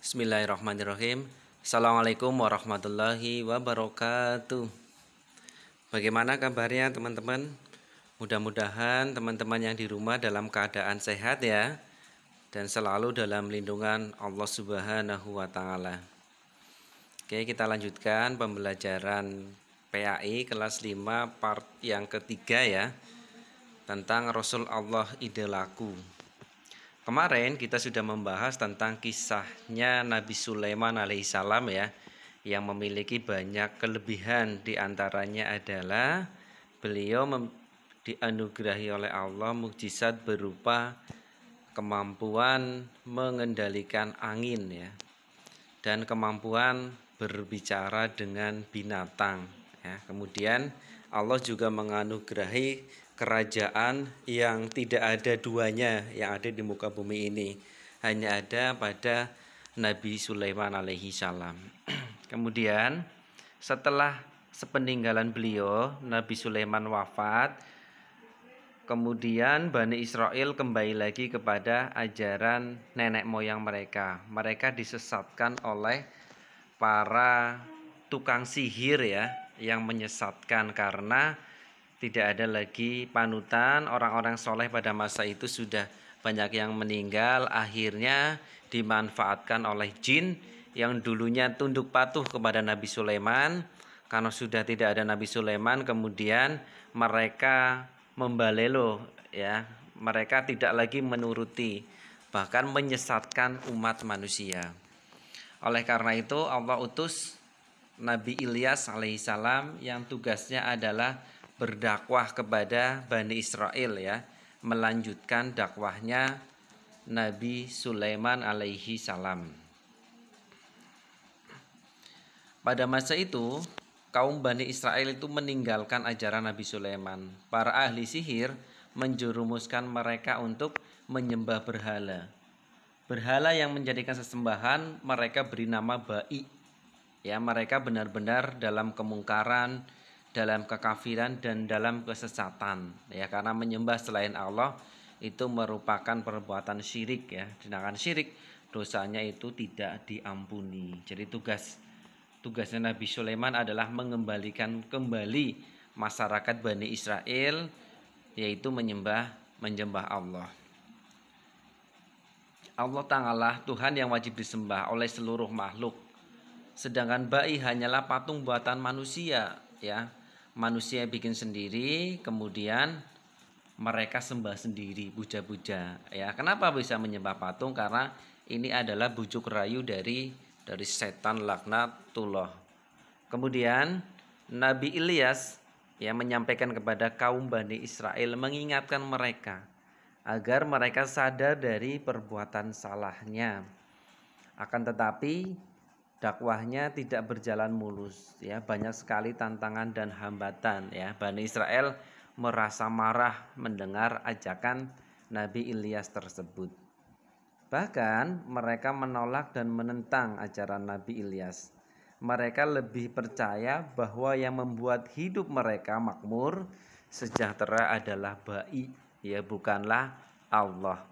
Bismillahirrahmanirrahim. Assalamualaikum warahmatullahi wabarakatuh. Bagaimana kabarnya teman-teman? Mudah-mudahan teman-teman yang di rumah dalam keadaan sehat ya, dan selalu dalam lindungan Allah Subhanahu wa taala. Oke, kita lanjutkan pembelajaran PAI kelas 5 part yang ketiga ya, tentang Rasul Allah idolaku. Kemarin kita sudah membahas tentang kisahnya Nabi Sulaiman alaihissalam ya, yang memiliki banyak kelebihan. Di antaranya adalah beliau dianugerahi oleh Allah mukjizat berupa kemampuan mengendalikan angin ya, dan kemampuan berbicara dengan binatang ya. Kemudian Allah juga menganugerahi kerajaan yang tidak ada duanya yang ada di muka bumi ini, hanya ada pada Nabi Sulaiman alaihi salam. Kemudian setelah sepeninggalan beliau, Nabi Sulaiman wafat, kemudian Bani Israel kembali lagi kepada ajaran nenek moyang mereka. Mereka disesatkan oleh para tukang sihir ya, yang menyesatkan karena tidak ada lagi panutan. Orang-orang soleh pada masa itu sudah banyak yang meninggal, akhirnya dimanfaatkan oleh jin yang dulunya tunduk patuh kepada Nabi Sulaiman. Karena sudah tidak ada Nabi Sulaiman, kemudian mereka membalelo ya, mereka tidak lagi menuruti, bahkan menyesatkan umat manusia. Oleh karena itu Allah utus Nabi Ilyas alaihissalam yang tugasnya adalah berdakwah kepada Bani Israel ya, melanjutkan dakwahnya Nabi Sulaiman alaihi salam. Pada masa itu kaum Bani Israel itu meninggalkan ajaran Nabi Sulaiman. Para ahli sihir menjerumuskan mereka untuk menyembah berhala. Berhala yang menjadikan sesembahan mereka beri nama Ba'i. Ya, mereka benar-benar dalam kemungkaran, dalam kekafiran dan dalam kesesatan ya, karena menyembah selain Allah itu merupakan perbuatan syirik ya. Sedangkan syirik dosanya itu tidak diampuni. Jadi tugasnya Nabi Sulaiman adalah mengembalikan kembali masyarakat Bani Israel, yaitu menyembah Allah. Allah Ta'ala Tuhan yang wajib disembah oleh seluruh makhluk. Sedangkan Ba'i hanyalah patung buatan manusia ya. Manusia bikin sendiri, kemudian mereka sembah sendiri, puja-puja ya. Kenapa bisa menyembah patung? Karena ini adalah bujuk rayu dari setan laknatullah. Kemudian Nabi Ilyas ya menyampaikan kepada kaum Bani Israel, mengingatkan mereka agar mereka sadar dari perbuatan salahnya. Akan tetapi dakwahnya tidak berjalan mulus ya, banyak sekali tantangan dan hambatan ya. Bani Israel merasa marah mendengar ajakan Nabi Ilyas tersebut. Bahkan mereka menolak dan menentang ajaran Nabi Ilyas. Mereka lebih percaya bahwa yang membuat hidup mereka makmur, sejahtera adalah Ba'i ya, bukanlah Allah.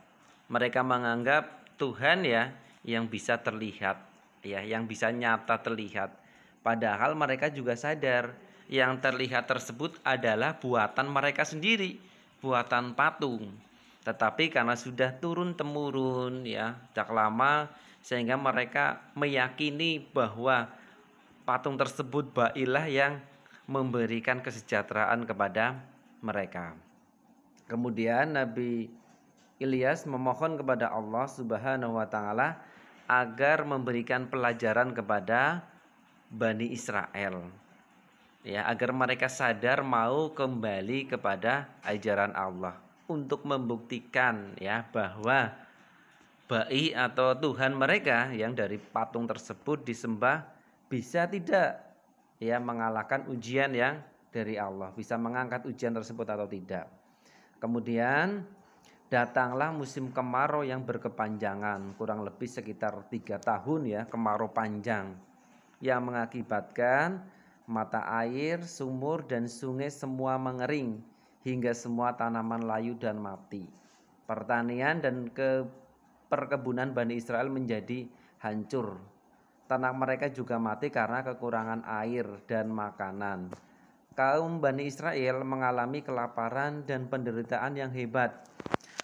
Mereka menganggap Tuhan ya yang bisa terlihat ya, yang bisa nyata terlihat. Padahal mereka juga sadar yang terlihat tersebut adalah buatan mereka sendiri, buatan patung. Tetapi karena sudah turun temurun ya, sejak lama, sehingga mereka meyakini bahwa patung tersebut Ba'ilah yang memberikan kesejahteraan kepada mereka. Kemudian Nabi Ilyas memohon kepada Allah Subhanahu wa taala agar memberikan pelajaran kepada Bani Israel ya, agar mereka sadar mau kembali kepada ajaran Allah, untuk membuktikan ya bahwa Ba'i atau Tuhan mereka yang dari patung tersebut disembah bisa tidak ya mengalahkan ujian yang dari Allah, bisa mengangkat ujian tersebut atau tidak. Kemudian datanglah musim kemarau yang berkepanjangan, kurang lebih sekitar 3 tahun ya, kemarau panjang yang mengakibatkan mata air, sumur dan sungai semua mengering hingga semua tanaman layu dan mati. Pertanian dan perkebunan Bani Israel menjadi hancur. Ternak mereka juga mati karena kekurangan air dan makanan. Kaum Bani Israel mengalami kelaparan dan penderitaan yang hebat.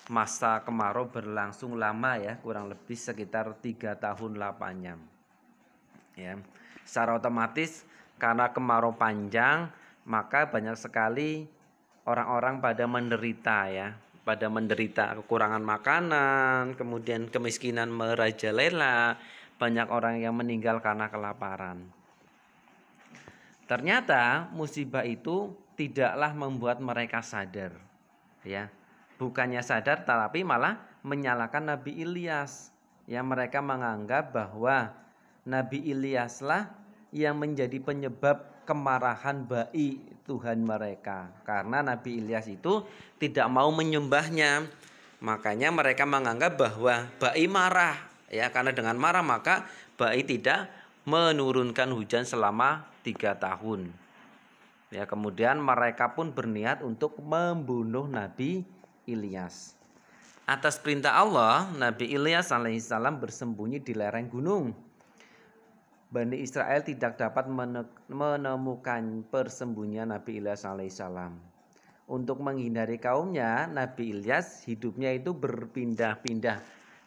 Masa kemarau berlangsung lama ya, kurang lebih sekitar 3 tahun lamanya. Ya. Secara otomatis karena kemarau panjang, maka banyak sekali orang-orang pada menderita ya, pada menderita kekurangan makanan, kemudian kemiskinan merajalela, banyak orang yang meninggal karena kelaparan. Ternyata musibah itu tidaklah membuat mereka sadar, ya. Bukannya sadar, tetapi malah menyalahkan Nabi Ilyas. Ya, mereka menganggap bahwa Nabi Ilyaslah yang menjadi penyebab kemarahan Bai Tuhan mereka, karena Nabi Ilyas itu tidak mau menyembahnya. Makanya mereka menganggap bahwa Bai marah, ya, karena dengan marah maka Bai tidak menurunkan hujan selama 3 tahun. Ya, kemudian mereka pun berniat untuk membunuh Nabi Ilyas. Atas perintah Allah, Nabi Ilyas alaihissalam bersembunyi di lereng gunung. Bani Israel tidak dapat menemukan persembunyian Nabi Ilyas alaihissalam. Untuk menghindari kaumnya, Nabi Ilyas hidupnya itu berpindah-pindah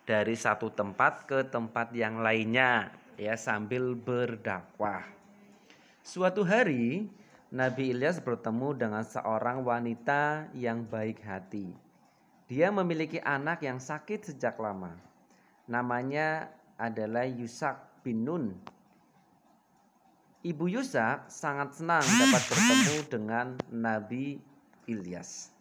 dari satu tempat ke tempat yang lainnya, ya, sambil berdakwah. Suatu hari Nabi Ilyas bertemu dengan seorang wanita yang baik hati. Dia memiliki anak yang sakit sejak lama. Namanya adalah Yusak bin Nun. Ibu Yusak sangat senang dapat bertemu dengan Nabi Ilyas.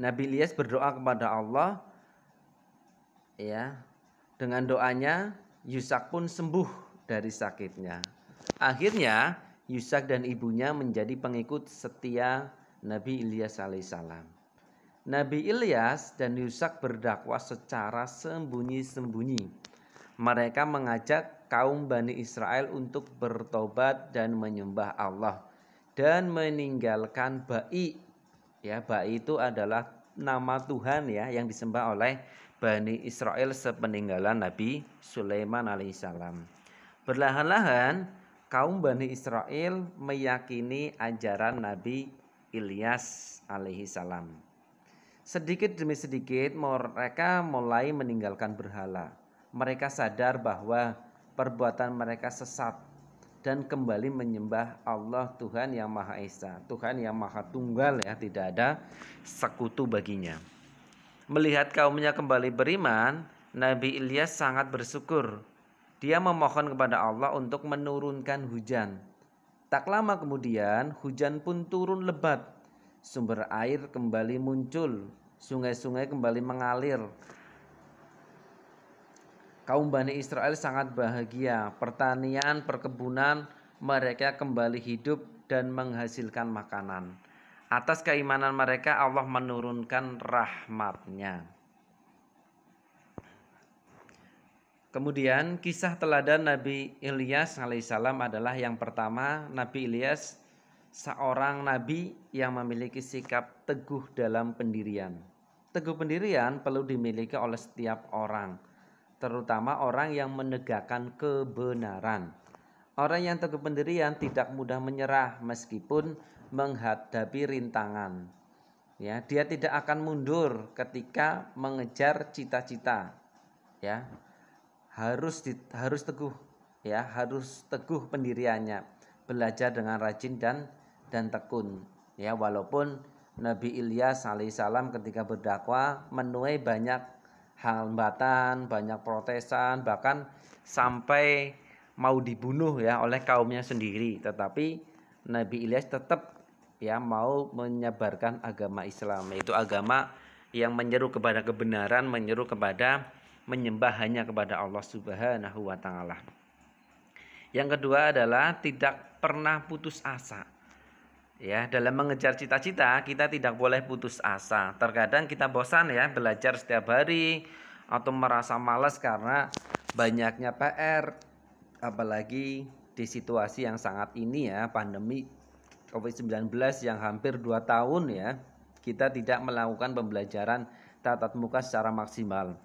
Nabi Ilyas berdoa kepada Allah, ya. Dengan doanya Yusak pun sembuh dari sakitnya. Akhirnya Yusak dan ibunya menjadi pengikut setia Nabi Ilyas alaihissalam. Nabi Ilyas dan Yusak berdakwah secara sembunyi-sembunyi. Mereka mengajak kaum Bani Israel untuk bertobat dan menyembah Allah dan meninggalkan Bai. Ya, Bai itu adalah nama Tuhan ya yang disembah oleh Bani Israel sepeninggalan Nabi Sulaiman alaihissalam. Perlahan-lahan kaum Bani Israel meyakini ajaran Nabi Ilyas alaihissalam. Sedikit demi sedikit mereka mulai meninggalkan berhala. Mereka sadar bahwa perbuatan mereka sesat dan kembali menyembah Allah Tuhan yang Maha Esa, Tuhan yang Maha Tunggal ya, tidak ada sekutu baginya. Melihat kaumnya kembali beriman, Nabi Ilyas sangat bersyukur. Dia memohon kepada Allah untuk menurunkan hujan. Tak lama kemudian hujan pun turun lebat. Sumber air kembali muncul, sungai-sungai kembali mengalir. Kaum Bani Israel sangat bahagia. Pertanian, perkebunan mereka kembali hidup dan menghasilkan makanan. Atas keimanan mereka Allah menurunkan rahmat-Nya. Kemudian kisah teladan Nabi Ilyas alaihissalam adalah yang pertama. Nabi Ilyas seorang nabi yang memiliki sikap teguh dalam pendirian. Teguh pendirian perlu dimiliki oleh setiap orang, terutama orang yang menegakkan kebenaran. Orang yang teguh pendirian tidak mudah menyerah meskipun menghadapi rintangan. Ya, dia tidak akan mundur ketika mengejar cita-cita. Ya, harus teguh. Ya, harus teguh pendiriannya. Belajar dengan rajin dan tekun. Ya, walaupun Nabi Ilyas alaihissalam ketika berdakwah menuai banyak hambatan, banyak protesan, bahkan sampai mau dibunuh ya oleh kaumnya sendiri, tetapi Nabi Ilyas tetap ya mau menyebarkan agama Islam, yaitu agama yang menyeru kepada kebenaran, menyeru kepada menyembah hanya kepada Allah Subhanahu wa taala. Yang kedua adalah tidak pernah putus asa. Ya, dalam mengejar cita-cita kita tidak boleh putus asa. Terkadang kita bosan ya belajar setiap hari atau merasa malas karena banyaknya PR, apalagi di situasi yang sangat ini ya, pandemi COVID-19 yang hampir 2 tahun ya, kita tidak melakukan pembelajaran tatap muka secara maksimal.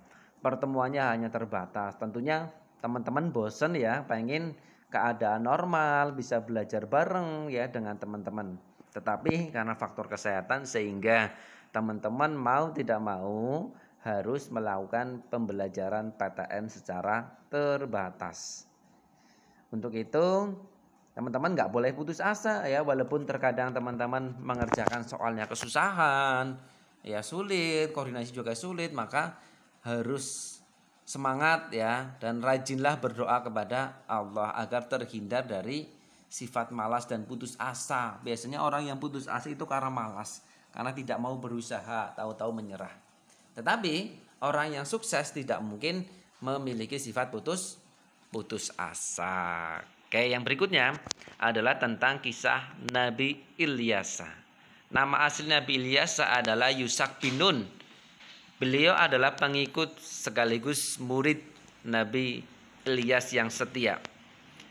Pertemuannya hanya terbatas. Tentunya teman-teman bosen ya, pengen keadaan normal, bisa belajar bareng ya dengan teman-teman. Tetapi karena faktor kesehatan sehingga teman-teman mau tidak mau harus melakukan pembelajaran PTM secara terbatas. Untuk itu teman-teman nggak boleh putus asa ya, walaupun terkadang teman-teman mengerjakan soalnya kesusahan, ya sulit, koordinasi juga sulit, maka harus semangat ya dan rajinlah berdoa kepada Allah agar terhindar dari sifat malas dan putus asa. Biasanya orang yang putus asa itu karena malas, karena tidak mau berusaha, tahu-tahu menyerah. Tetapi orang yang sukses tidak mungkin memiliki sifat putus asa. Oke, yang berikutnya adalah tentang kisah Nabi Ilyas. Nama asli Nabi Ilyas adalah Yusak bin Nun. Beliau adalah pengikut sekaligus murid Nabi Ilyas yang setia.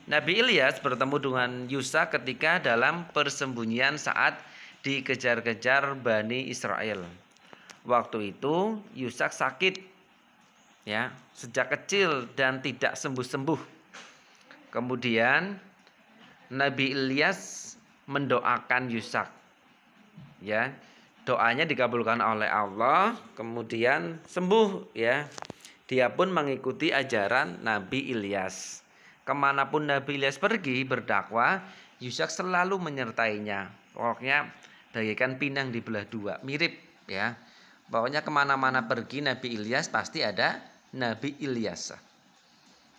Nabi Ilyas bertemu dengan Yusak ketika dalam persembunyian saat dikejar-kejar Bani Israel. Waktu itu Yusak sakit ya, sejak kecil dan tidak sembuh-sembuh. Kemudian Nabi Ilyas mendoakan Yusak. Ya. Doanya dikabulkan oleh Allah, kemudian sembuh ya. Dia pun mengikuti ajaran Nabi Ilyas. Kemanapun Nabi Ilyas pergi berdakwah, Yusak selalu menyertainya. Pokoknya bagaikan pinang dibelah dua, mirip ya. Pokoknya kemana-mana pergi Nabi Ilyas pasti ada Nabi Ilyas.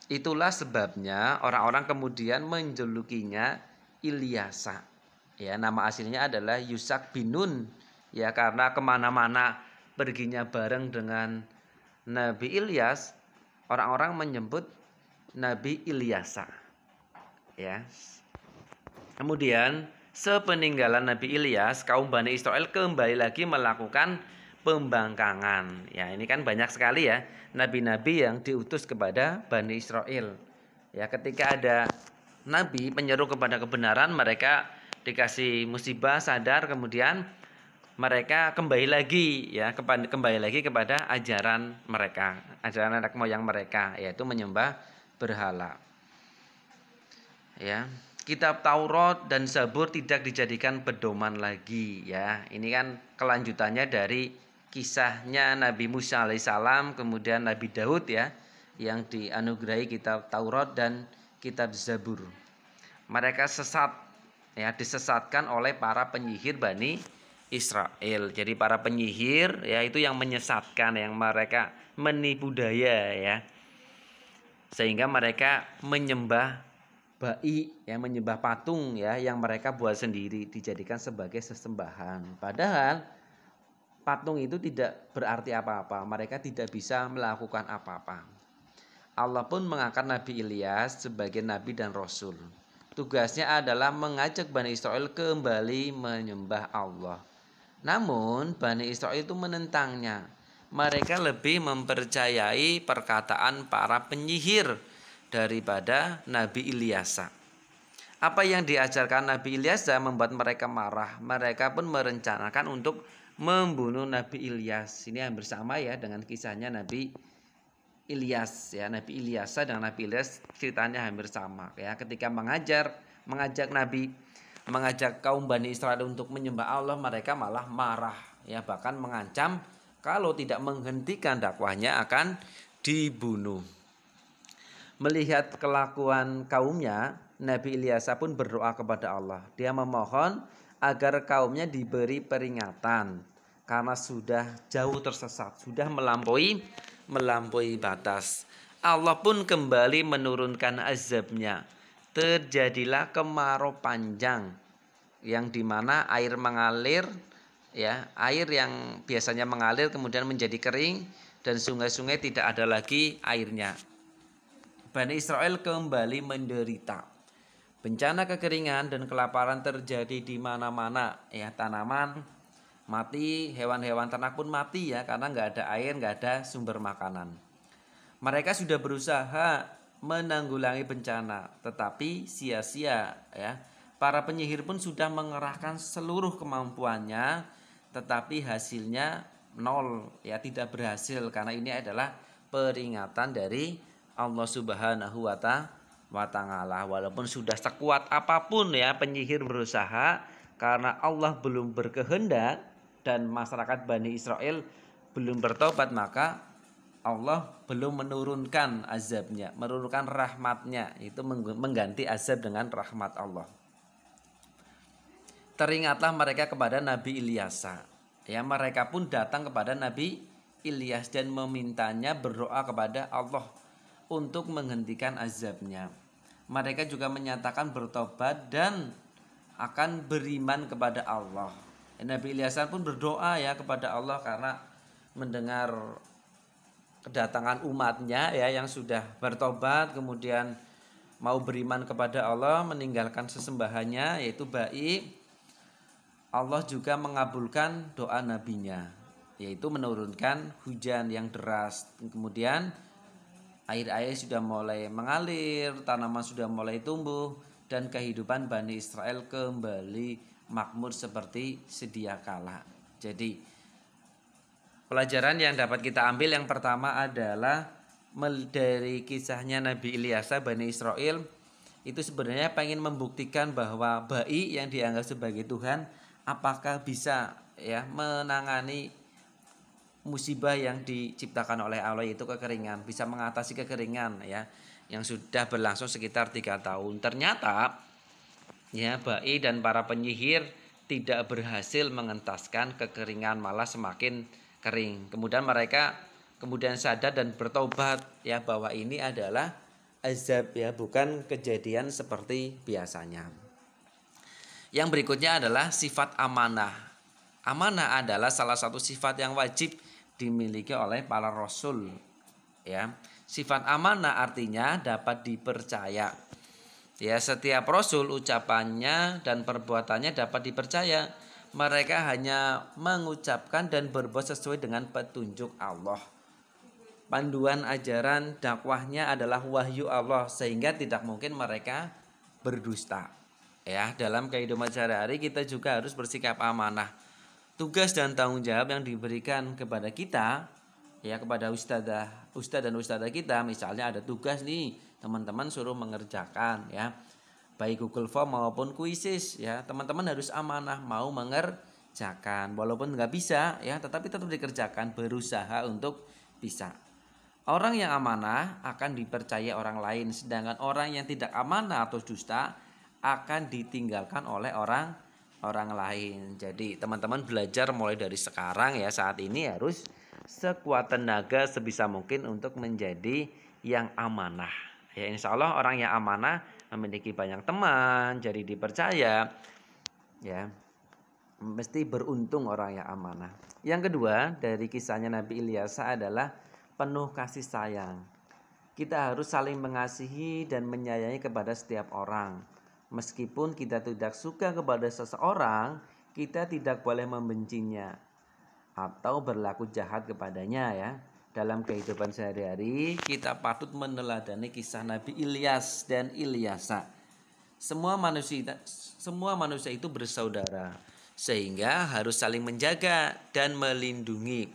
Itulah sebabnya orang-orang kemudian menjulukinya Ilyasa. Ya, nama aslinya adalah Yusak bin Nun. Ya, karena kemana-mana perginya bareng dengan Nabi Ilyas, orang-orang menyebut Nabi Ilyasa. Ya. Kemudian sepeninggalan Nabi Ilyas, kaum Bani Israel kembali lagi melakukan pembangkangan. Ya, ini kan banyak sekali ya nabi-nabi yang diutus kepada Bani Israel. Ya, ketika ada nabi menyeru kepada kebenaran, mereka dikasih musibah, sadar, kemudian mereka kembali lagi kepada ajaran mereka, ajaran nenek moyang mereka, yaitu menyembah berhala. Ya, kitab Taurat dan Zabur tidak dijadikan pedoman lagi ya. Ini kan kelanjutannya dari kisahnya Nabi Musa alaihissalam, kemudian Nabi Daud ya, yang dianugerahi kitab Taurat dan kitab Zabur. Mereka sesat ya, disesatkan oleh para penyihir Bani Israel. Jadi para penyihir ya itu yang menyesatkan, yang mereka menipu daya ya. Sehingga mereka menyembah bai ya, menyembah patung ya yang mereka buat sendiri, dijadikan sebagai sesembahan. Padahal patung itu tidak berarti apa-apa, mereka tidak bisa melakukan apa-apa. Allah pun mengangkat Nabi Ilyas sebagai nabi dan rasul. Tugasnya adalah mengajak Bani Israel kembali menyembah Allah. Namun Bani Israel itu menentangnya. Mereka lebih mempercayai perkataan para penyihir daripada Nabi Ilyas. Apa yang diajarkan Nabi Ilyas membuat mereka marah. Mereka pun merencanakan untuk membunuh Nabi Ilyas. Ini hampir sama ya dengan kisahnya Nabi Ilyas ya. Nabi Ilyas dan Nabi Ilyas ceritanya hampir sama ya. Ketika mengajak kaum Bani Israel untuk menyembah Allah, mereka malah marah ya, bahkan mengancam kalau tidak menghentikan dakwahnya akan dibunuh. Melihat kelakuan kaumnya, Nabi Ilyas pun berdoa kepada Allah. Dia memohon agar kaumnya diberi peringatan karena sudah jauh tersesat, sudah melampaui batas. Allah pun kembali menurunkan azabnya. Terjadilah kemarau panjang yang dimana air mengalir ya, air yang biasanya mengalir kemudian menjadi kering dan sungai-sungai tidak ada lagi airnya. Bani Israel kembali menderita. Bencana kekeringan dan kelaparan terjadi di mana-mana ya, tanaman mati, hewan-hewan ternak pun mati ya, karena nggak ada air, nggak ada sumber makanan. Mereka sudah berusaha menanggulangi bencana, tetapi sia-sia ya. Para penyihir pun sudah mengerahkan seluruh kemampuannya, tetapi hasilnya nol, ya tidak berhasil, karena ini adalah peringatan dari Allah Subhanahu wa Ta'ala. Walaupun sudah sekuat apapun ya penyihir berusaha, karena Allah belum berkehendak dan masyarakat Bani Israel belum bertobat, maka Allah belum menurunkan azabnya, menurunkan rahmatnya, itu mengganti azab dengan rahmat Allah. Teringatlah mereka kepada Nabi Ilyasa. Ya, mereka pun datang kepada Nabi Ilyas dan memintanya berdoa kepada Allah untuk menghentikan azabnya. Mereka juga menyatakan bertobat dan akan beriman kepada Allah. Nabi Ilyas pun berdoa ya kepada Allah karena mendengar kedatangan umatnya ya yang sudah bertobat kemudian mau beriman kepada Allah, meninggalkan sesembahannya yaitu baik. Allah juga mengabulkan doa nabinya, yaitu menurunkan hujan yang deras. Kemudian air-air sudah mulai mengalir, tanaman sudah mulai tumbuh, dan kehidupan Bani Israel kembali makmur seperti sedia kala. Jadi pelajaran yang dapat kita ambil yang pertama adalah dari kisahnya Nabi Ilyasa, Bani Israel itu sebenarnya pengen membuktikan bahwa ba'i yang dianggap sebagai Tuhan apakah bisa ya menangani musibah yang diciptakan oleh Allah, yaitu kekeringan, bisa mengatasi kekeringan ya yang sudah berlangsung sekitar 3 tahun. Ternyata ya ba'i dan para penyihir tidak berhasil mengentaskan kekeringan, malah semakin kering. Kemudian mereka sadar dan bertobat ya bahwa ini adalah azab ya, bukan kejadian seperti biasanya. Yang berikutnya adalah sifat amanah. Amanah adalah salah satu sifat yang wajib dimiliki oleh para rasul. Ya, sifat amanah artinya dapat dipercaya. Ya, setiap rasul ucapannya dan perbuatannya dapat dipercaya. Mereka hanya mengucapkan dan berbuat sesuai dengan petunjuk Allah. Panduan ajaran dakwahnya adalah wahyu Allah, sehingga tidak mungkin mereka berdusta. Ya, dalam kehidupan sehari-hari kita juga harus bersikap amanah. Tugas dan tanggung jawab yang diberikan kepada kita, ya kepada ustadz dan ustadzah kita, misalnya ada tugas nih, teman-teman suruh mengerjakan ya, baik Google Form maupun kuisis ya, teman-teman harus amanah mau mengerjakan, walaupun nggak bisa ya, tetapi tetap dikerjakan, berusaha untuk bisa. Orang yang amanah akan dipercaya orang lain, sedangkan orang yang tidak amanah atau dusta akan ditinggalkan oleh orang lain. Jadi teman-teman belajar mulai dari sekarang ya, saat ini harus sekuat tenaga sebisa mungkin untuk menjadi yang amanah. Ya, insya Allah orang yang amanah memiliki banyak teman, jadi dipercaya. Ya, mesti beruntung orang yang amanah. Yang kedua dari kisahnya Nabi Ilyasa adalah penuh kasih sayang. Kita harus saling mengasihi dan menyayangi kepada setiap orang. Meskipun kita tidak suka kepada seseorang, kita tidak boleh membencinya atau berlaku jahat kepadanya ya. Dalam kehidupan sehari-hari kita patut meneladani kisah Nabi Ilyas dan Ilyasa. Semua manusia itu bersaudara, sehingga harus saling menjaga dan melindungi.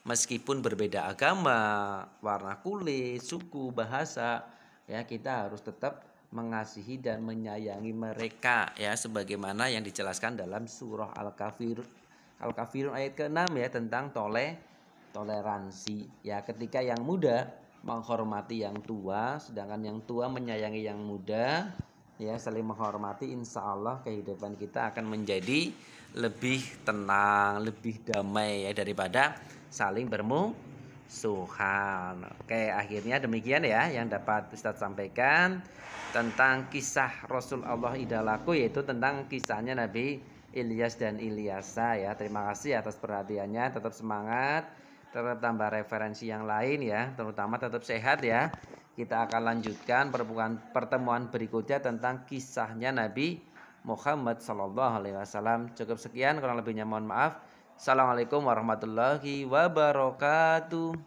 Meskipun berbeda agama, warna kulit, suku, bahasa, ya kita harus tetap mengasihi dan menyayangi mereka ya, sebagaimana yang dijelaskan dalam surah Al-Kafirun ayat ke-6 ya, tentang toleransi ya, ketika yang muda menghormati yang tua, sedangkan yang tua menyayangi yang muda ya, saling menghormati, insya Allah kehidupan kita akan menjadi lebih tenang, lebih damai ya, daripada saling bermusuhan. Oke, akhirnya demikian ya yang dapat Ustadz sampaikan tentang kisah Rasul Allah idalaku, yaitu tentang kisahnya Nabi Ilyas dan Ilyasa ya. Terima kasih atas perhatiannya, tetap semangat, tetap tambah referensi yang lain ya, terutama tetap sehat ya. Kita akan lanjutkan pertemuan berikutnya tentang kisahnya Nabi Muhammad SAW. Cukup sekian, kurang lebihnya mohon maaf. Assalamualaikum warahmatullahi wabarakatuh.